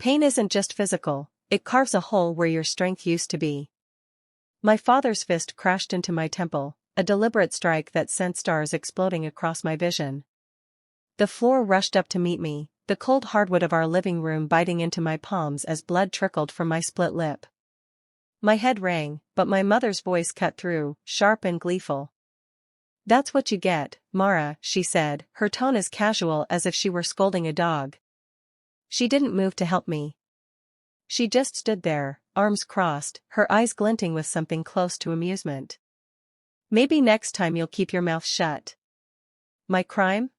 Pain isn't just physical, it carves a hole where your strength used to be. My father's fist crashed into my temple, a deliberate strike that sent stars exploding across my vision. The floor rushed up to meet me, the cold hardwood of our living room biting into my palms as blood trickled from my split lip. My head rang, but my mother's voice cut through, sharp and gleeful. "That's what you get, Mara," she said, her tone as casual as if she were scolding a dog. She didn't move to help me. She just stood there, arms crossed, her eyes glinting with something close to amusement. "Maybe next time you'll keep your mouth shut." My crime?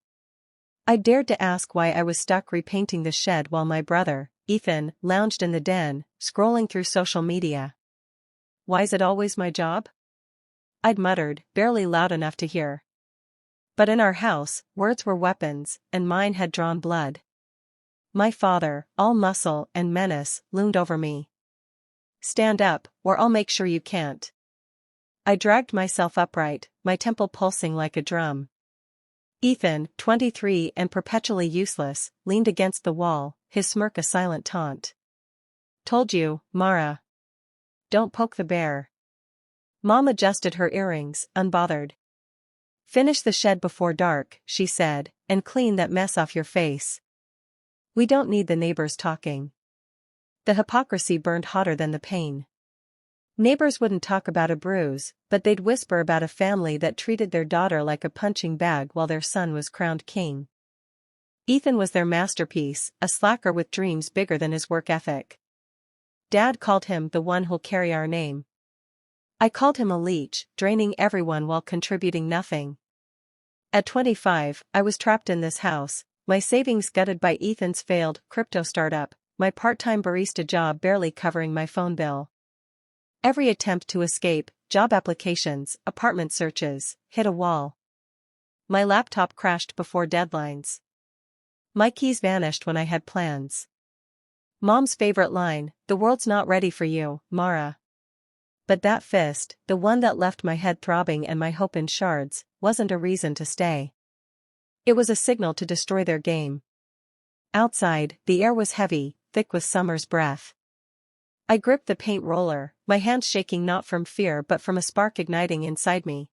I dared to ask why I was stuck repainting the shed while my brother, Ethan, lounged in the den, scrolling through social media. "Why's it always my job?" I'd muttered, barely loud enough to hear. But in our house, words were weapons, and mine had drawn blood. My father, all muscle and menace, loomed over me. "Stand up, or I'll make sure you can't." I dragged myself upright, my temple pulsing like a drum. Ethan, 23 and perpetually useless, leaned against the wall, his smirk a silent taunt. "Told you, Mara. Don't poke the bear." Mom adjusted her earrings, unbothered. "Finish the shed before dark," she said, "and clean that mess off your face. We don't need the neighbors talking." The hypocrisy burned hotter than the pain. Neighbors wouldn't talk about a bruise, but they'd whisper about a family that treated their daughter like a punching bag while their son was crowned king. Ethan was their masterpiece, a slacker with dreams bigger than his work ethic. Dad called him the one who'll carry our name. I called him a leech, draining everyone while contributing nothing. At 25, I was trapped in this house, my savings gutted by Ethan's failed crypto startup, my part-time barista job barely covering my phone bill. Every attempt to escape, job applications, apartment searches, hit a wall. My laptop crashed before deadlines. My keys vanished when I had plans. Mom's favorite line, "The world's not ready for you, Mara." But that fist, the one that left my head throbbing and my hope in shards, wasn't a reason to stay. It was a signal to destroy their game. Outside, the air was heavy, thick with summer's breath. I gripped the paint roller, my hands shaking not from fear but from a spark igniting inside me.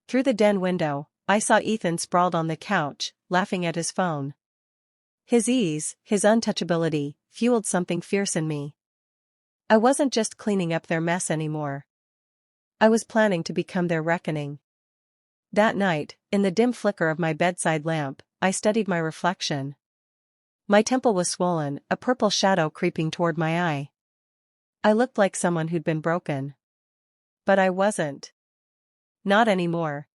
Through the den window, I saw Ethan sprawled on the couch, laughing at his phone. His ease, his untouchability, fueled something fierce in me. I wasn't just cleaning up their mess anymore. I was planning to become their reckoning. That night, in the dim flicker of my bedside lamp, I studied my reflection. My temple was swollen, a purple shadow creeping toward my eye. I looked like someone who'd been broken. But I wasn't. Not anymore.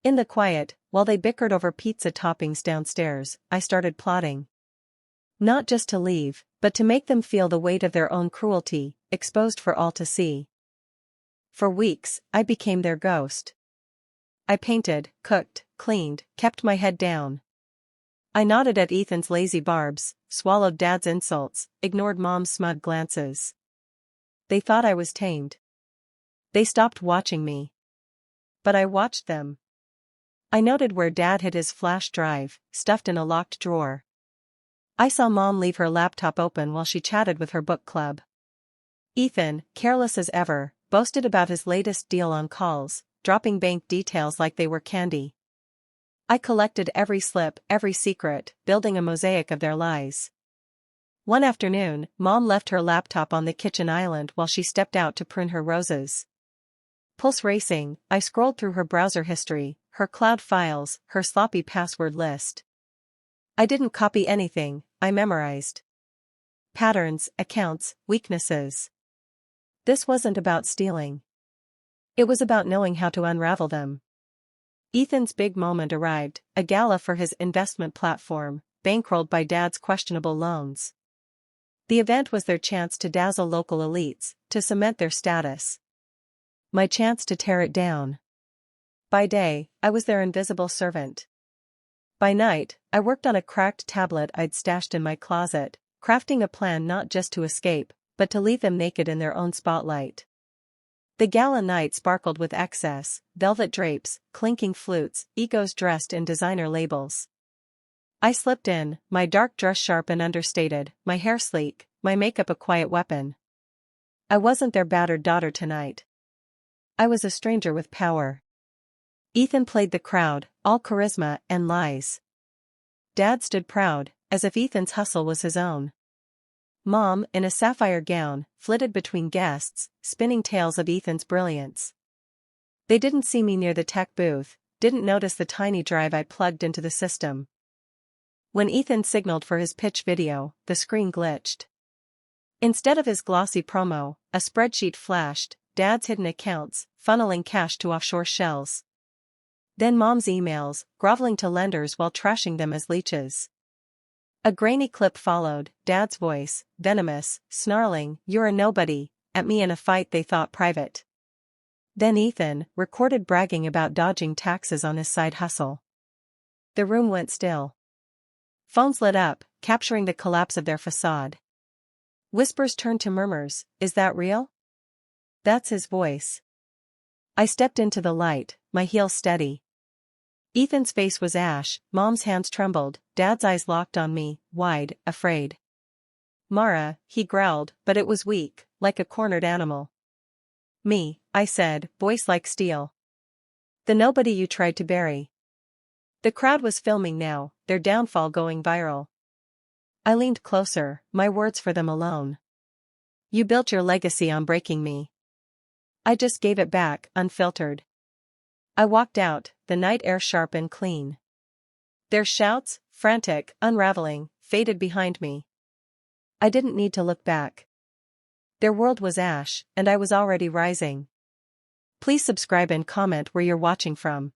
In the quiet, while they bickered over pizza toppings downstairs, I started plotting. Not just to leave, but to make them feel the weight of their own cruelty, exposed for all to see. For weeks, I became their ghost. I painted, cooked, cleaned, kept my head down. I nodded at Ethan's lazy barbs, swallowed Dad's insults, ignored Mom's smug glances. They thought I was tamed. They stopped watching me. But I watched them. I noted where Dad hid his flash drive, stuffed in a locked drawer. I saw Mom leave her laptop open while she chatted with her book club. Ethan, careless as ever, boasted about his latest deal on calls, dropping bank details like they were candy. I collected every slip, every secret, building a mosaic of their lies. One afternoon, Mom left her laptop on the kitchen island while she stepped out to prune her roses. Pulse racing, I scrolled through her browser history, her cloud files, her sloppy password list. I didn't copy anything, I memorized. Patterns, accounts, weaknesses. This wasn't about stealing. It was about knowing how to unravel them. Ethan's big moment arrived, a gala for his investment platform, bankrolled by Dad's questionable loans. The event was their chance to dazzle local elites, to cement their status. My chance to tear it down. By day, I was their invisible servant. By night, I worked on a cracked tablet I'd stashed in my closet, crafting a plan not just to escape, but to leave them naked in their own spotlight. The gala night sparkled with excess, velvet drapes, clinking flutes, egos dressed in designer labels. I slipped in, my dark dress sharp and understated, my hair sleek, my makeup a quiet weapon. I wasn't their battered daughter tonight. I was a stranger with power. Ethan played the crowd, all charisma and lies. Dad stood proud, as if Ethan's hustle was his own. Mom, in a sapphire gown, flitted between guests, spinning tales of Ethan's brilliance. They didn't see me near the tech booth, didn't notice the tiny drive I plugged into the system. When Ethan signaled for his pitch video, the screen glitched. Instead of his glossy promo, a spreadsheet flashed, Dad's hidden accounts, funneling cash to offshore shells. Then Mom's emails, groveling to lenders while trashing them as leeches. A grainy clip followed, Dad's voice, venomous, snarling, "You're a nobody," at me in a fight they thought private. Then Ethan, recorded bragging about dodging taxes on his side hustle. The room went still. Phones lit up, capturing the collapse of their facade. Whispers turned to murmurs, "Is that real?" "That's his voice." I stepped into the light, my heels steady. Ethan's face was ash, Mom's hands trembled, Dad's eyes locked on me, wide, afraid. "Mara," he growled, but it was weak, like a cornered animal. "Me," I said, voice like steel. "The nobody you tried to bury." The crowd was filming now, their downfall going viral. I leaned closer, my words for them alone. "You built your legacy on breaking me. I just gave it back, unfiltered." I walked out, the night air sharp and clean. Their shouts, frantic, unraveling, faded behind me. I didn't need to look back. Their world was ash, and I was already rising. Please subscribe and comment where you're watching from.